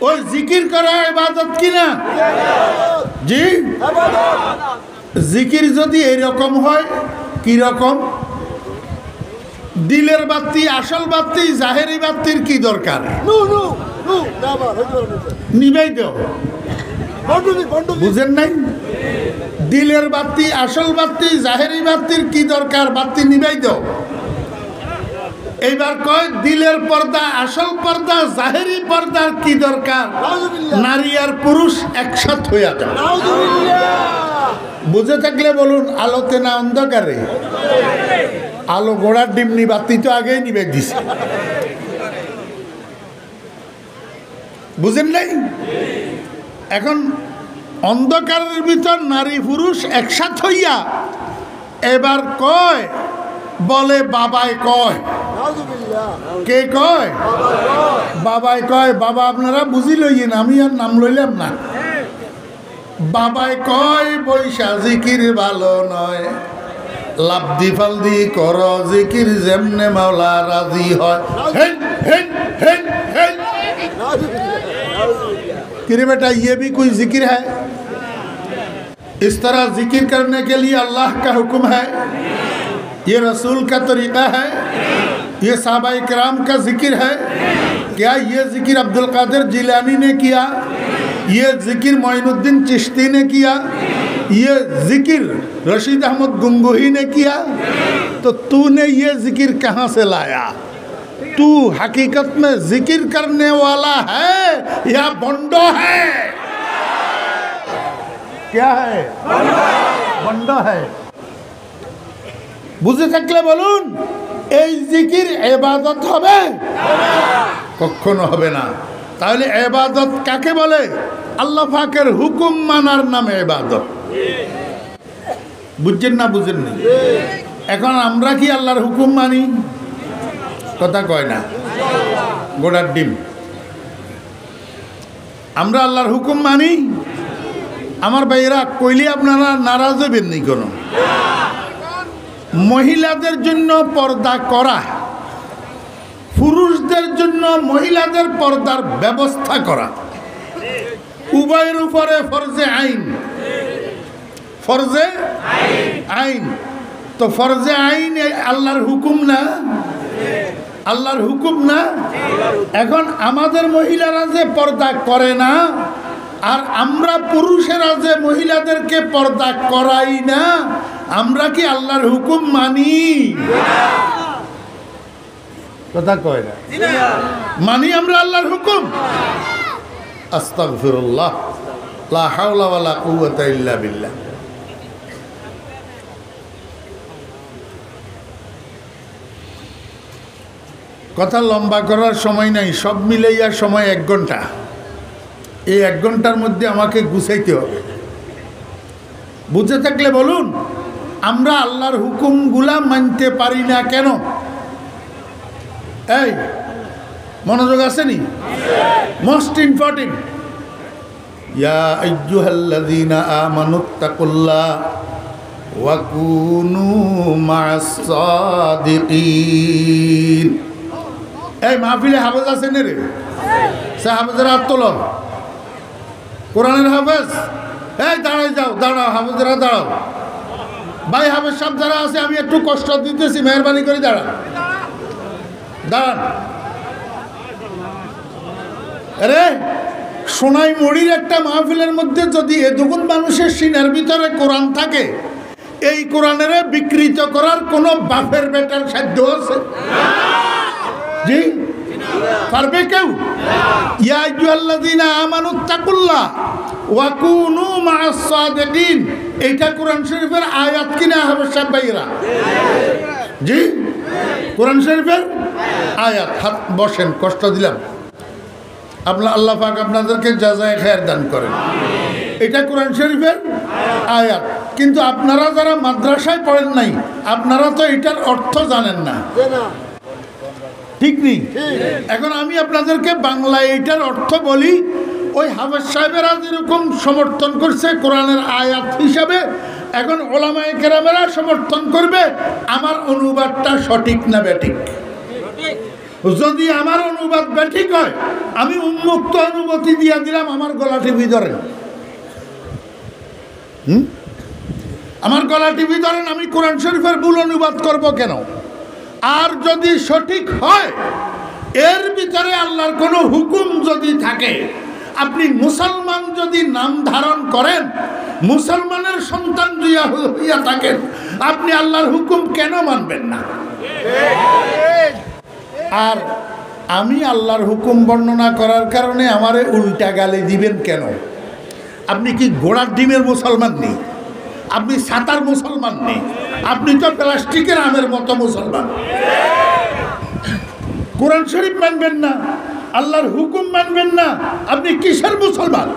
ওই জিকির করা ইবাদত কিনা? জি, জিকির যদি এইরকম হয়, কি রকম? দিলের বাতি, আসল বাতি, জাহেরি বাতির কি দরকার? নিবেই দাও, বুঝেন নাই? দিলের বাতি, আসল বাতি, জাহেরি বাতির কি দরকার? বাতি নিবেই দাও। এইবার কয় দিলের পর্দা, আসল পর্দা, জাহেরি পর্দার কি দরকার? নারী আর পুরুষ একসাথ হইয়া যায়। বুঝে থাকলে বলুন, আলোতে না অন্ধকারে? আলো গোড়ার ডিমনি, বাতি তো আগেই নিবে দিছে, বুঝেন নাই? এখন অন্ধকারের ভিতর নারী পুরুষ একসাথ হইয়া এবার কয়, বলে বাবায় কয়। কে কয়? বাবায় কয়। বাবা আপনারা বুঝি লইয়েন, আমি আর নাম লইলাম না। বাবায় কয়, বৈশা জিকির ভালো নয়, লাভদি ফালদি কর জিকির, যেমনে মাওলা রাজি হয়। किरे बेटा ये भी कोई जिक्र है? इस तरह जिक्र करने के लिए अल्लाह का हुक्म है, ये रसूल का तरीक़ा है, ये सहाबाए किराम का जिक्र है। क्या ये जिक्र अब्दुल कादिर जिलानी ने किया? ये जिक्र मोइनुद्दीन चिश्ती ने किया? ये जिक्र रशीद अहमद गंगोही ने किया? तो तूने ये जिक्र कहाँ से लाया? तू हकीकत में जिक्र करने वाला है या बंडो है? क्या है? बंडो है। বুঝে থাকলে বলুন, এই জিকির ইবাদত হবে? কখনো হবে না। তাহলে ইবাদত কাকে বলে? আল্লাহ পাকের হুকুম মানার নামে ইবাদত। বুঝছেন না? বুঝেন না? এখন আমরা কি আল্লাহর হুকুম মানি? কথা কয় না, গোড়ার ডিম। আমরা আল্লাহর হুকুম মানি? আমার ভাইয়েরা কইলে আপনারা নারাজ হবেন নি কোনো? মহিলাদের জন্য পর্দা করা, পুরুষদের জন্য মহিলাদের পর্দার ব্যবস্থা করা, উভয়ের উপরে ফরজে আইন। ফরজে আইন তো ফরজে আইন আল্লাহর হুকুম না? আল্লাহর হুকুম না? এখন আমাদের মহিলারা যে পর্দা করে না, আর আমরা পুরুষেরা যে মহিলাদেরকে পর্দা করাই না, আমরা কি আল্লাহর হুকুম মানি? কথা কয় না? মানি আমরা আল্লাহর হুকুম? আস্তাগফিরুল্লাহ, লা হাওলা ওয়ালা কুওয়াতা ইল্লা বিল্লাহ। কথা লম্বা করার সময় নাই, সব মিলাইয়া সময় 1 ঘন্টা। এই 1 ঘন্টার মধ্যে আমাকে গুছাইতে হবে। বুঝে থাকলে বলুন, আমরা আল্লাহর হুকুমগুলা মানতে পারি না কেন? এই মনোযোগ আসেনি? মোস্ট ইম্পর্টেন্ট, ইয়া আইয়ুহাল্লাযীনা আমানুত্তাকুল্লাহ ওয়া কুনু মা'আস সাদিকিন। এই মাহফিলে হাফেজ আছেন রে? সে হাফেজের হাত তোলো। কোরআনের হাফেজ, এই দাঁড়াই যাও, দাঁড়াও, হাফেজরা দাঁড়াও। ভাই হাফেজ সাহেব যারা আছে, আমি একটু কষ্ট দিতেছি, মেহরবানি করে দাঁড়ান, দাঁড়ান। আরে সোনাই মুড়ির একটা মাহফিলের মধ্যে যদি এতগুণ মানুষের সিনার ভিতরে কোরআন থাকে, এই কোরআনের বিকৃত করার কোনো বাপের বেটার সাধ্য আছে? জি, পারবে কেউ? ইয়া আইয়ুহাল্লাযীনা আমানুত্তাকুল্লাহ ওয়া কুনু মা'আস সাদিকিন, এইটা কোরআন শরীফের আয়াত কিনা হাফেজ সাহেব ভাইরা? জি, কোরআন শরীফের আয়াত। হাত বসেন, কষ্ট দিলাম। আল্লাহ পাক আপনাদেরকে জাযায়ে খায়ের দান করেন। এটা কোরআন শরীফের আয়াত, কিন্তু আপনারা যারা মাদ্রাসায় পড়েন নাই, আপনারা তো এটার অর্থ জানেন না, ঠিক নেই? এখন আমি আপনাদেরকে বাংলায় এটার অর্থ বলি। ওই হাফেজ সাহেবেরা যেরকম সমর্থন করছে কোরআনের আয়াত হিসাবে, এখন ওলামায়ে কেরামেরা সমর্থন করবে আমার অনুবাদটা সঠিক না ব্যাঠিক। যদি আমার অনুবাদ ব্যাঠিক হয়, আমি উন্মুক্ত অনুমতি দিয়ে দিলাম আমার গলা টিভি ধরেন, আমার গলা টিভি ধরেন, আমি কোরআন শরীফের ভুল অনুবাদ করব কেন? আর যদি সঠিক হয়, এর ভিতরে আল্লাহর কোনো হুকুম যদি থাকে, আপনি মুসলমান যদি নাম ধারণ করেন, মুসলমানের সন্তান হইয়া থাকেন, আপনি আল্লাহর হুকুম কেন মানবেন না? আর আমি আল্লাহর হুকুম বর্ণনা করার কারণে আমারে উল্টা গালি দিবেন কেন? আপনি কি ঘোড়ার ডিমের মুসলমান নেই? আপনি সাতার মুসলমান নেই? আপনি তো প্লাস্টিকের আমের মতো মুসলমান। কোরআন শরীফ মানবেন না, আল্লাহর হুকুম মানবেন না, আপনি কিসের মুসলমান?